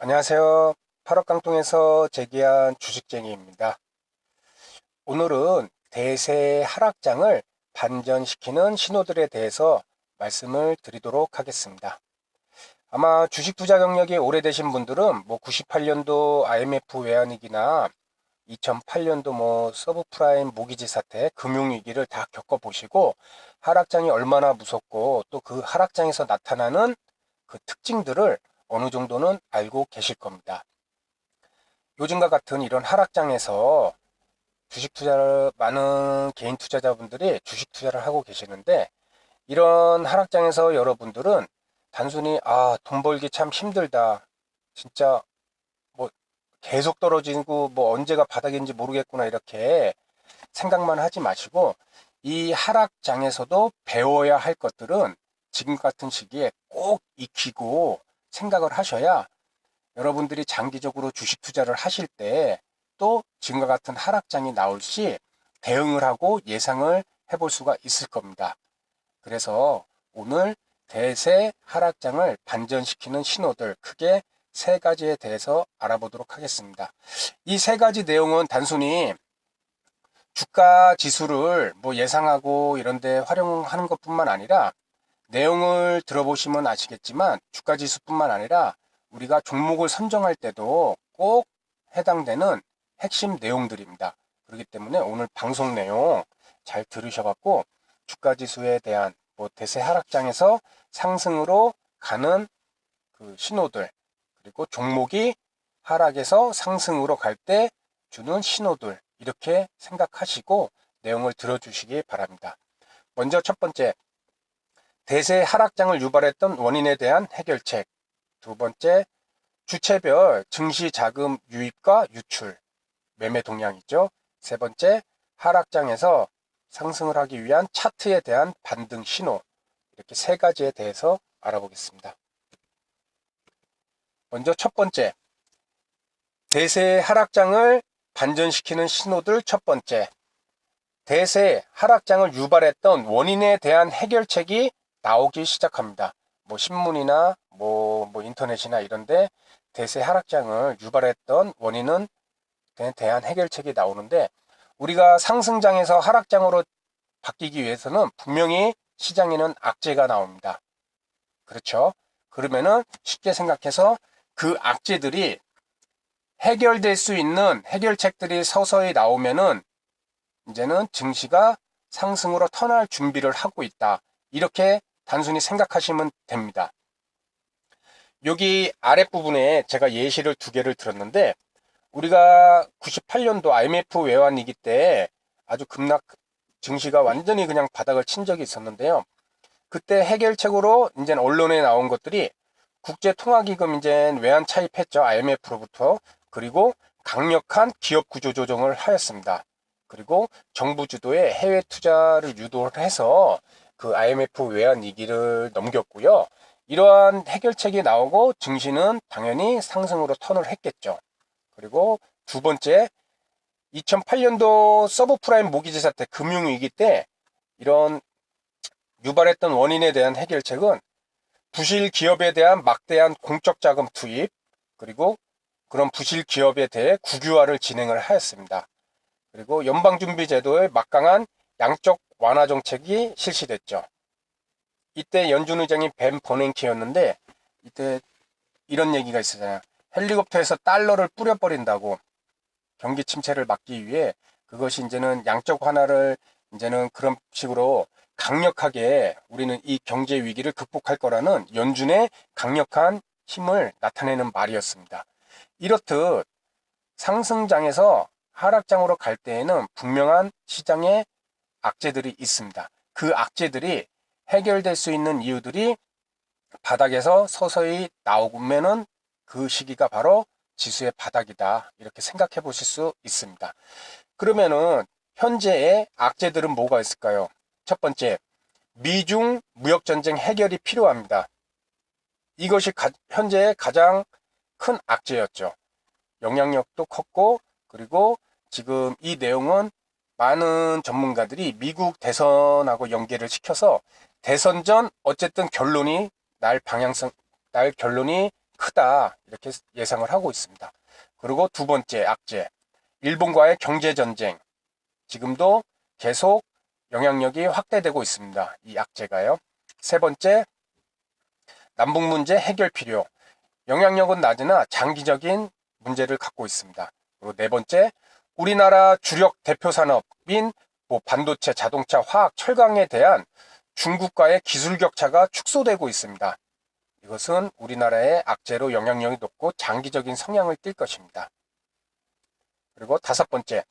안녕하세요. 8억 깡통에서 재기한 주식쟁이입니다. 오늘은 대세 하락장을 반전시키는 신호들에 대해서 말씀을 드리도록 하겠습니다. 아마 주식 투자 경력이 오래되신 분들은 98년도 IMF 외환위기나 2008년도 서브프라임 모기지 사태, 금융위기를 다 겪어보시고 하락장이 얼마나 무섭고 또 그 하락장에서 나타나는 그 특징들을 어느 정도는 알고 계실 겁니다. 요즘과 같은 이런 하락장에서 주식 투자를 많은 개인 투자자분들이 주식 투자를 하고 계시는데, 이런 하락장에서 여러분들은 단순히 돈 벌기 참 힘들다, 진짜 뭐 계속 떨어지고 언제가 바닥인지 모르겠구나, 이렇게 생각만 하지 마시고, 이 하락장에서도 배워야 할 것들은 지금 같은 시기에 꼭 익히고 생각을 하셔야 여러분들이 장기적으로 주식 투자를 하실 때 또 지금과 같은 하락장이 나올 시 대응을 하고 예상을 해볼 수가 있을 겁니다. 그래서 오늘 대세 하락장을 반전시키는 신호들, 크게 세 가지에 대해서 알아보도록 하겠습니다. 이 세 가지 내용은 단순히 주가 지수를 예상하고 이런 데 활용하는 것뿐만 아니라, 내용을 들어보시면 아시겠지만 주가 지수뿐만 아니라 우리가 종목을 선정할 때도 꼭 해당되는 핵심 내용들입니다. 그렇기 때문에 오늘 방송 내용 잘 들으셔갖고 주가 지수에 대한 대세 하락장에서 상승으로 가는 그 신호들, 그리고 종목이 하락에서 상승으로 갈 때 주는 신호들, 이렇게 생각하시고 내용을 들어주시기 바랍니다. 먼저 첫 번째, 대세 하락장을 유발했던 원인에 대한 해결책. 두 번째, 주체별 증시 자금 유입과 유출, 매매 동향이죠. 세 번째, 하락장에서 상승을 하기 위한 차트에 대한 반등 신호. 이렇게 세 가지에 대해서 알아보겠습니다. 먼저 첫 번째, 대세 하락장을 반전시키는 신호들. 첫 번째, 대세 하락장을 유발했던 원인에 대한 해결책이 나오기 시작합니다. 신문이나 인터넷이나 이런데 대세 하락장을 유발했던 원인은 대한 해결책이 나오는데, 우리가 상승장에서 하락장으로 바뀌기 위해서는 분명히 시장에는 악재가 나옵니다. 그렇죠? 그러면은 쉽게 생각해서 그 악재들이 해결될 수 있는 해결책들이 서서히 나오면은 이제는 증시가 상승으로 턴할 준비를 하고 있다, 이렇게 단순히 생각하시면 됩니다. 여기 아랫부분에 제가 예시를 두 개를 들었는데, 우리가 98년도 IMF 외환위기 때 아주 증시가 완전히 그냥 바닥을 친 적이 있었는데요. 그때 해결책으로 이제 언론에 나온 것들이 국제통화기금 이제 외환 차입했죠. IMF로부터. 그리고 강력한 기업 구조 조정을 하였습니다. 그리고 정부 주도의 해외 투자를 유도를 해서 그 IMF 외환 위기를 넘겼고요. 이러한 해결책이 나오고 증시는 당연히 상승으로 턴을 했겠죠. 그리고 두 번째, 2008년도 서브프라임 모기지 사태, 금융위기 때 이런 유발했던 원인에 대한 해결책은 부실 기업에 대한 막대한 공적 자금 투입, 그리고 그런 부실 기업에 대해 국유화를 진행을 하였습니다. 그리고 연방준비제도의 막강한 양적 완화 정책이 실시됐죠. 이때 연준 의장이 벤 버냉키였는데, 이때 이런 얘기가 있었잖아요. 헬리콥터에서 달러를 뿌려버린다고, 경기 침체를 막기 위해. 그것이 이제는 양적 완화를 이제는 그런 식으로 강력하게 우리는 이 경제 위기를 극복할 거라는 연준의 강력한 힘을 나타내는 말이었습니다. 이렇듯 상승장에서 하락장으로 갈 때에는 분명한 시장의 악재들이 있습니다. 그 악재들이 해결될 수 있는 이유들이 바닥에서 서서히 나오면은 그 시기가 바로 지수의 바닥이다, 이렇게 생각해 보실 수 있습니다. 그러면은 현재의 악재들은 뭐가 있을까요? 첫 번째, 미중 무역전쟁 해결이 필요합니다. 이것이 현재의 가장 큰 악재였죠. 영향력도 컸고, 그리고 지금 이 내용은 많은 전문가들이 미국 대선하고 연계를 시켜서 대선 전 어쨌든 날 결론이 크다 이렇게 예상을 하고 있습니다. 그리고 두 번째 악재, 일본과의 경제전쟁. 지금도 계속 영향력이 확대되고 있습니다. 이 악재가요. 세 번째, 남북 문제 해결 필요. 영향력은 낮으나 장기적인 문제를 갖고 있습니다. 그리고 네 번째, 우리나라 주력 대표 산업인 반도체, 자동차, 화학, 철강에 대한 중국과의 기술 격차가 축소되고 있습니다. 이것은 우리나라의 악재로 영향력이 높고 장기적인 성향을 띌 것입니다. 그리고 다섯 번째,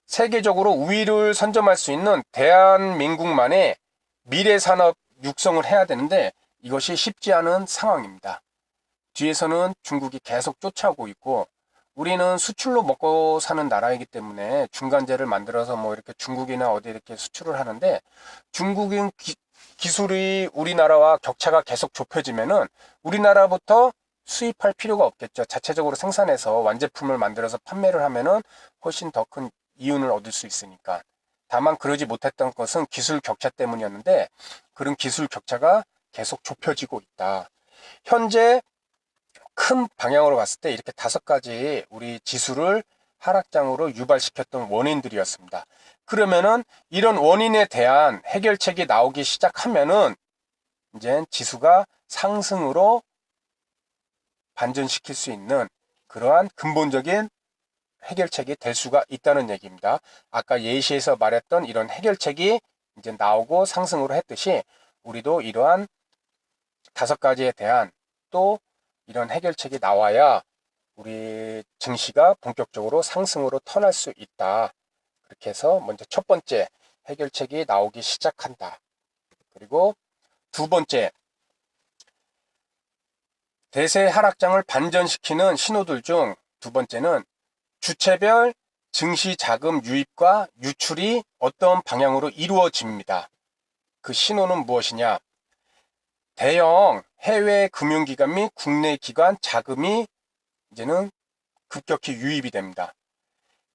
세계적으로 우위를 선점할 수 있는 대한민국만의 미래 산업 육성을 해야 되는데 이것이 쉽지 않은 상황입니다. 뒤에서는 중국이 계속 쫓아오고 있고 우리는 수출로 먹고 사는 나라이기 때문에 중간재를 만들어서 뭐 이렇게 중국이나 어디 이렇게 수출을 하는데 중국인 기술이 우리나라와 격차가 계속 좁혀지면은 우리나라부터 수입할 필요가 없겠죠. 자체적으로 생산해서 완제품을 만들어서 판매를 하면은 훨씬 더 큰 이윤을 얻을 수 있으니까. 다만 그러지 못했던 것은 기술 격차 때문이었는데 그런 기술 격차가 계속 좁혀지고 있다. 현재 큰 방향으로 봤을 때 이렇게 다섯 가지 우리 지수를 하락장으로 유발시켰던 원인들이었습니다. 그러면은 이런 원인에 대한 해결책이 나오기 시작하면은 이제 지수가 상승으로 반전시킬 수 있는 그러한 근본적인 해결책이 될 수가 있다는 얘기입니다. 아까 예시에서 말했던 이런 해결책이 이제 나오고 상승으로 했듯이 우리도 이러한 다섯 가지에 대한 또 이런 해결책이 나와야 우리 증시가 본격적으로 상승으로 턴할 수 있다. 그렇게 해서 먼저 첫 번째 해결책이 나오기 시작한다. 그리고 두 번째, 대세 하락장을 반전시키는 신호들 중 두 번째는 주체별 증시 자금 유입과 유출이 어떤 방향으로 이루어집니다. 그 신호는 무엇이냐? 대형 해외 금융기관 및 국내 기관 자금이 이제는 급격히 유입이 됩니다.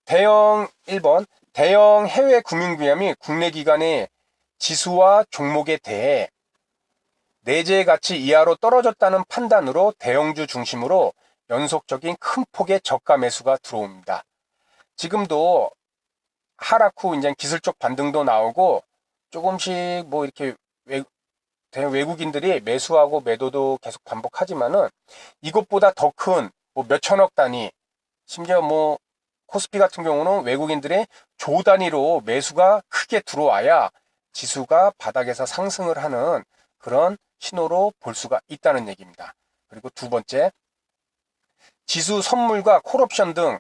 1번 대형 해외 금융기관 및 국내 기관의 지수와 종목에 대해 내재 가치 이하로 떨어졌다는 판단으로 대형주 중심으로 연속적인 큰 폭의 저가 매수가 들어옵니다. 지금도 하락 후 이제 기술적 반등도 나오고 조금씩 뭐 이렇게 외국인들이 매수하고 매도도 계속 반복하지만은 이것보다 더 큰 뭐 몇천억 단위, 심지어 뭐 코스피 같은 경우는 외국인들의 조 단위로 매수가 크게 들어와야 지수가 바닥에서 상승을 하는 그런 신호로 볼 수가 있다는 얘기입니다. 그리고 두 번째, 지수 선물과 콜옵션 등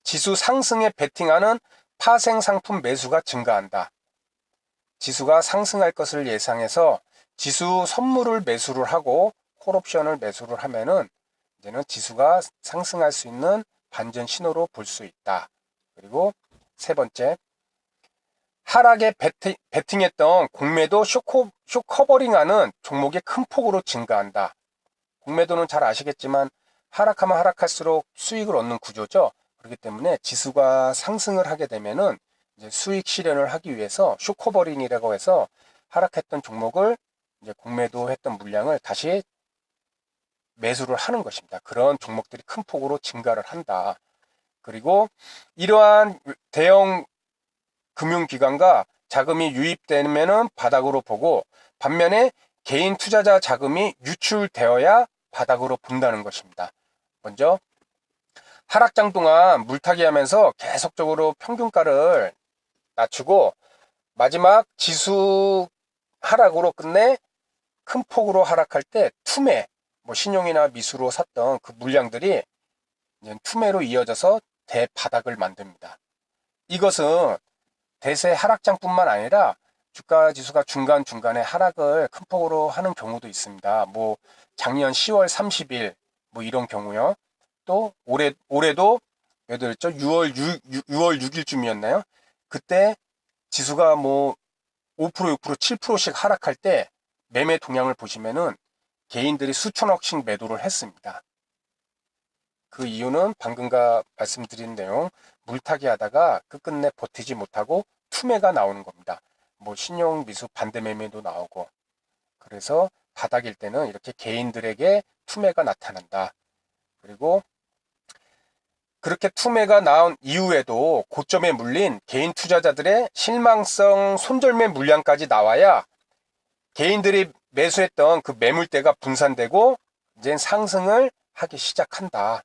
지수 상승에 베팅하는 파생 상품 매수가 증가한다. 지수가 상승할 것을 예상해서 지수 선물을 매수를 하고 콜옵션을 매수를 하면은 이제는 지수가 상승할 수 있는 반전 신호로 볼 수 있다. 그리고 세 번째, 하락에 베팅했던 공매도 쇼커버링하는 종목이 큰 폭으로 증가한다. 공매도는 잘 아시겠지만 하락하면 하락할수록 수익을 얻는 구조죠. 그렇기 때문에 지수가 상승을 하게 되면은 이제 수익 실현을 하기 위해서 쇼커버링이라고 해서 하락했던 종목을 이제 공매도 했던 물량을 다시 매수를 하는 것입니다. 그런 종목들이 큰 폭으로 증가를 한다. 그리고 이러한 대형 금융기관과 자금이 유입되면은 바닥으로 보고 반면에 개인 투자자 자금이 유출되어야 바닥으로 본다는 것입니다. 먼저 하락장 동안 물타기 하면서 계속적으로 평균가를 낮추고 마지막 지수 하락으로 끝내 큰 폭으로 하락할 때 투매, 뭐 신용이나 미수로 샀던 그 물량들이 이제 투매로 이어져서 대바닥을 만듭니다. 이것은 대세 하락장뿐만 아니라 주가 지수가 중간중간에 하락을 큰 폭으로 하는 경우도 있습니다. 뭐 작년 10월 30일 뭐 이런 경우요. 또 올해도 몇 월이었죠? 6월 6일쯤이었나요? 그때 지수가 뭐 5%, 6%, 7%씩 하락할 때 매매 동향을 보시면은 개인들이 수천억씩 매도를 했습니다. 그 이유는 방금가 말씀드린 내용 물타기 하다가 끝끝내 버티지 못하고 투매가 나오는 겁니다. 뭐 신용 미수 반대 매매도 나오고 그래서 바닥일 때는 이렇게 개인들에게 투매가 나타난다. 그리고 그렇게 투매가 나온 이후에도 고점에 물린 개인 투자자들의 실망성 손절매 물량까지 나와야 개인들이 매수했던 그 매물대가 분산되고 이제 상승을 하기 시작한다.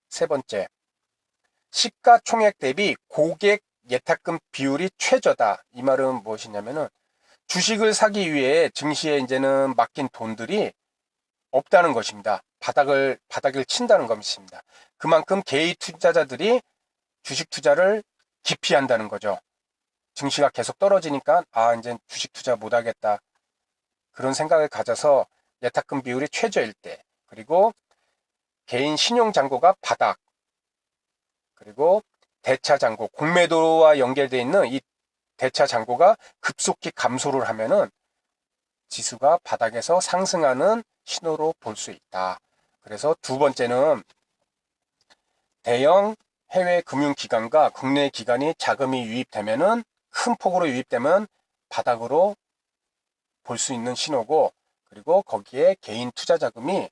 세 번째, 시가총액 대비 고객 예탁금 비율이 최저다. 이 말은 무엇이냐면은 주식을 사기 위해 증시에 이제는 맡긴 돈들이 없다는 것입니다. 바닥을 친다는 것입니다. 그만큼 개인 투자자들이 주식 투자를 기피한다는 거죠. 증시가 계속 떨어지니까 이제 주식 투자 못 하겠다. 그런 생각을 가져서 예탁금 비율이 최저일 때, 그리고 개인 신용 잔고가 바닥, 그리고 대차 잔고, 공매도와 연결되어 있는 이 대차 잔고가 급속히 감소를 하면은 지수가 바닥에서 상승하는 신호로 볼 수 있다. 그래서 두 번째는 대형 해외 금융기관과 국내 기관이 자금이 유입되면은 큰 폭으로 유입되면 바닥으로 볼 수 있는 신호고, 그리고 거기에 개인 투자 자금이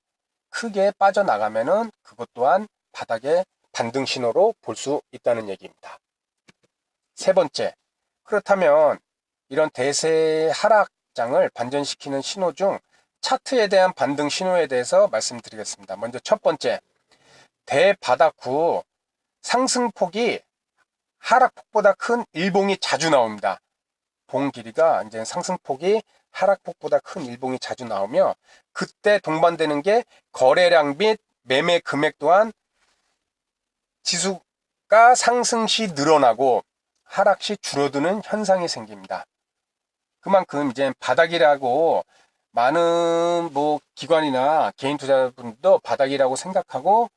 크게 빠져나가면은 그것 또한 바닥의 반등 신호로 볼 수 있다는 얘기입니다. 세 번째, 그렇다면 이런 대세 하락장을 반전시키는 신호 중 차트에 대한 반등 신호에 대해서 말씀드리겠습니다. 먼저 첫 번째, 대바닥 후 상승폭이 하락폭보다 큰 일봉이 자주 나옵니다. 봉 길이가 이제 상승폭이 하락폭보다 큰 일봉이 자주 나오며, 그때 동반되는 게 거래량 및 매매 금액 또한 지수가 상승 시 늘어나고 하락 시 줄어드는 현상이 생깁니다. 그만큼 이제 바닥이라고 많은 기관이나 개인 투자자분들도 바닥이라고 생각하고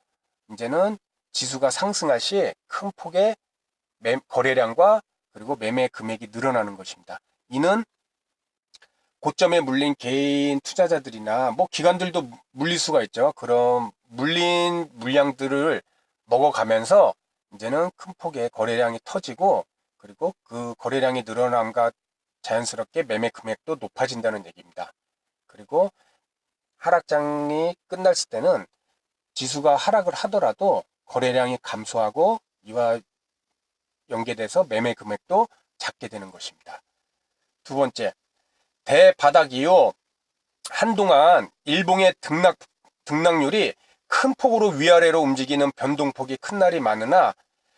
이제는 지수가 상승할 시 큰 폭의 거래량과 그리고 매매 금액이 늘어나는 것입니다. 이는 고점에 물린 개인 투자자들이나 기관들도 물릴 수가 있죠. 그런 물린 물량들을 먹어가면서 이제는 큰 폭의 거래량이 터지고, 그리고 그 거래량이 늘어남과 자연스럽게 매매 금액도 높아진다는 얘기입니다. 그리고 하락장이 끝났을 때는 지수가 하락을 하더라도 거래량이 감소하고 이와 연계돼서 매매 금액도 작게 되는 것입니다. 두 번째, 대바닥 이후 한동안 일봉의 등락률이 큰 폭으로 위아래로 움직이는 변동폭이 큰 날이 많으나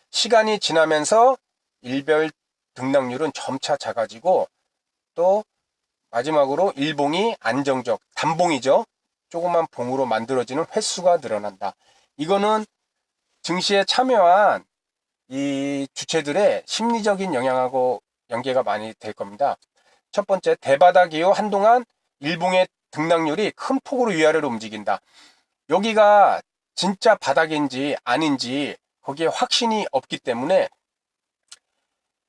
시간이 지나면서 일별 등락률은 점차 작아지고, 또 마지막으로 일봉이 안정적, 단봉이죠. 조그만 봉으로 만들어지는 횟수가 늘어난다. 이거는 증시에 참여한 이 주체들의 심리적인 영향하고 연계가 많이 될 겁니다. 첫 번째, 대바닥 이후 한동안 일봉의 등락률이 큰 폭으로 위아래로 움직인다. 여기가 진짜 바닥인지 아닌지 거기에 확신이 없기 때문에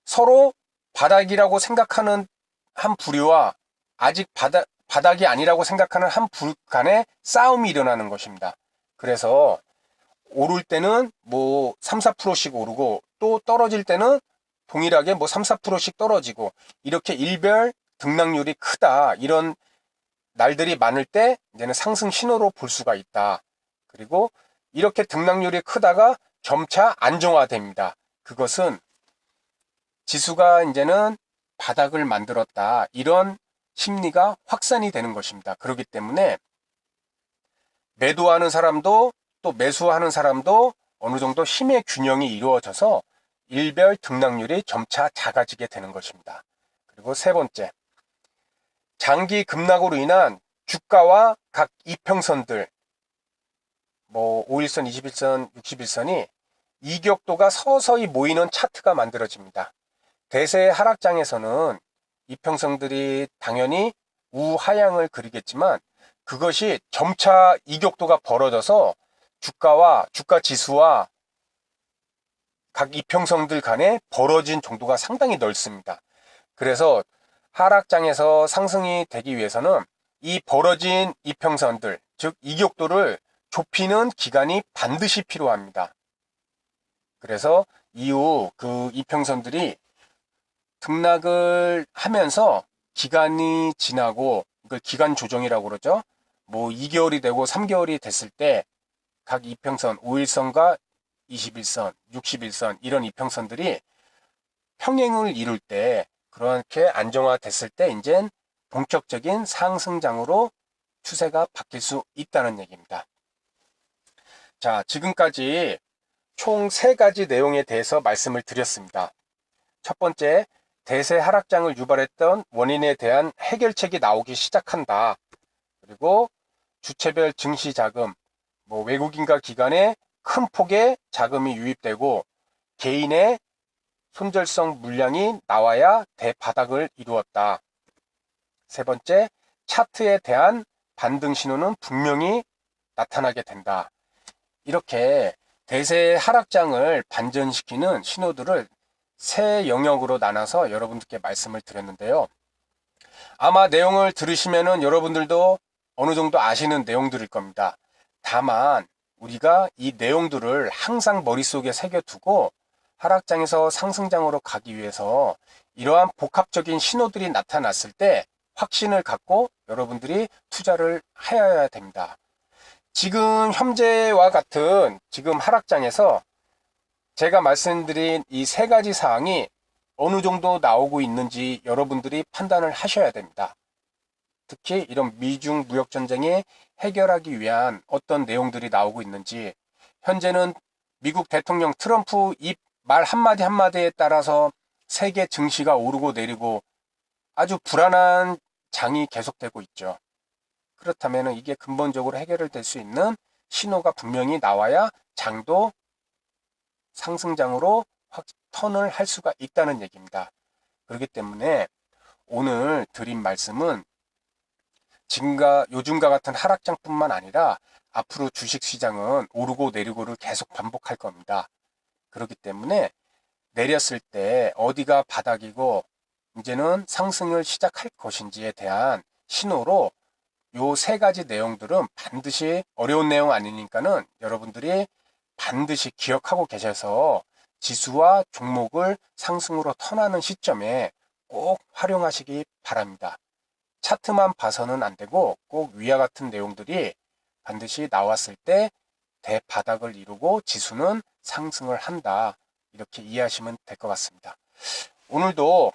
서로 바닥이라고 생각하는 한 부류와 아직 바닥이 아니라고 생각하는 한 부류 간의 싸움이 일어나는 것입니다. 그래서 오를 때는 3, 4%씩 오르고, 또 떨어질 때는 동일하게 3, 4%씩 떨어지고, 이렇게 일별 등락률이 크다, 이런 날들이 많을 때 이제는 상승 신호로 볼 수가 있다. 그리고 이렇게 등락률이 크다가 점차 안정화됩니다. 그것은 지수가 이제는 바닥을 만들었다, 이런 심리가 확산이 되는 것입니다. 그렇기 때문에 매도하는 사람도 또 매수하는 사람도 어느 정도 힘의 균형이 이루어져서 일별 등락률이 점차 작아지게 되는 것입니다. 그리고 세 번째, 장기 급락으로 인한 주가와 각 이평선들, 5일선, 21선, 61선이 이격도가 서서히 모이는 차트가 만들어집니다. 대세 하락장에서는 이평선들이 당연히 우하향을 그리겠지만, 그것이 점차 이격도가 벌어져서 주가 지수와 각 이평선들 간에 벌어진 정도가 상당히 넓습니다. 그래서 하락장에서 상승이 되기 위해서는 이 벌어진 이평선들, 즉 이격도를 좁히는 기간이 반드시 필요합니다. 그래서 이후 그 이평선들이 등락을 하면서 기간이 지나고, 이걸 기간 조정이라고 그러죠. 뭐 2개월이 되고 3개월이 됐을 때 각 이평선 5일선과 21선, 61선 이런 이평선들이 평행을 이룰 때 그렇게 안정화됐을 때 이젠 본격적인 상승장으로 추세가 바뀔 수 있다는 얘기입니다. 자, 지금까지 총 3가지 내용에 대해서 말씀을 드렸습니다. 첫 번째, 대세 하락장을 유발했던 원인에 대한 해결책이 나오기 시작한다. 그리고 주체별 증시 자금, 외국인과 기관의 큰 폭의 자금이 유입되고 개인의 손절성 물량이 나와야 대바닥을 이루었다. 세 번째, 차트에 대한 반등 신호는 분명히 나타나게 된다. 이렇게 대세 하락장을 반전시키는 신호들을 세 영역으로 나눠서 여러분들께 말씀을 드렸는데요. 아마 내용을 들으시면은 여러분들도 어느 정도 아시는 내용들일 겁니다. 다만 우리가 이 내용들을 항상 머릿속에 새겨두고 하락장에서 상승장으로 가기 위해서 이러한 복합적인 신호들이 나타났을 때 확신을 갖고 여러분들이 투자를 해야 됩니다. 지금 현재와 같은 지금 하락장에서 제가 말씀드린 이 3가지 사항이 어느 정도 나오고 있는지 여러분들이 판단을 하셔야 됩니다. 특히 이런 미중 무역전쟁에 해결하기 위한 어떤 내용들이 나오고 있는지, 현재는 미국 대통령 트럼프 입 말 한마디 한마디에 따라서 세계 증시가 오르고 내리고 아주 불안한 장이 계속되고 있죠. 그렇다면 이게 근본적으로 해결될 수 있는 신호가 분명히 나와야 장도 상승장으로 확 턴을 할 수가 있다는 얘기입니다. 그렇기 때문에 오늘 드린 말씀은 요즘과 같은 하락장뿐만 아니라 앞으로 주식시장은 오르고 내리고를 계속 반복할 겁니다. 그렇기 때문에 내렸을 때 어디가 바닥이고 이제는 상승을 시작할 것인지에 대한 신호로 요 3가지 내용들은 반드시 어려운 내용 아니니까는 여러분들이 반드시 기억하고 계셔서 지수와 종목을 상승으로 턴하는 시점에 꼭 활용하시기 바랍니다. 차트만 봐서는 안 되고 꼭 위와 같은 내용들이 반드시 나왔을 때 대바닥을 이루고 지수는 상승을 한다. 이렇게 이해하시면 될 것 같습니다. 오늘도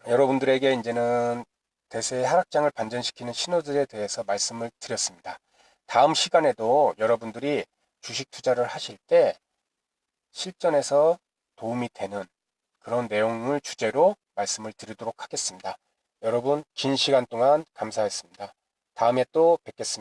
여러분들에게 이제는 대세의 하락장을 반전시키는 신호들에 대해서 말씀을 드렸습니다. 다음 시간에도 여러분들이 주식 투자를 하실 때 실전에서 도움이 되는 그런 내용을 주제로 말씀을 드리도록 하겠습니다. 여러분 긴 시간 동안 감사했습니다. 다음에 또 뵙겠습니다.